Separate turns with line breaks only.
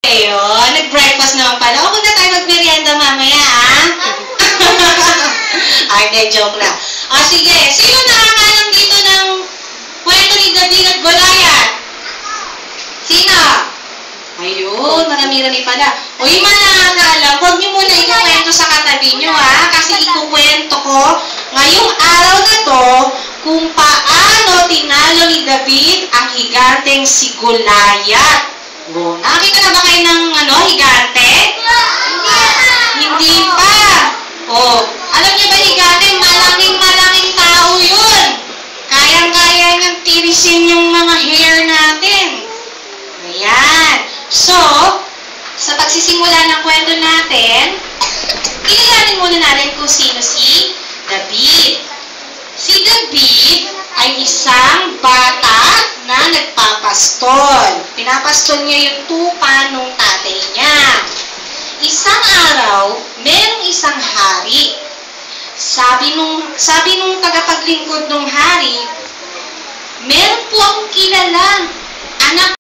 kayo? Nag-breakfast naman pala. O, huwag na tayo mag-merienda mamaya, ha? Ay, hindi, joke lang. O, sige. Sino nakakalam dito ng kwento ni David at Goliath? Sino? Ayun, marami-rami pala. O, yung mga nakakaalam, huwag niyo muna ikukwento sa katabi niyo, ha? Kasi ikukwento ko ngayong araw na to kung paano tinalo ni David ang higanteng si Goliath. O, nakakita na ba kayo ng higante? Hindi pa. O, alam niyo ba higante, malaking tao yun. Kayang-kaya niyang tirisin yung mga hair natin. Ayan. So, sa pagsisimula ng kwento natin, kilalanin muna natin kung sino si David. Si David ay isang bata na nagpapastol. Pinapastol niya yung tupa ng tatay niya. Isang araw, merong isang hari. Sabi nung tagapaglingkod ng hari, meron po akong kilala, anak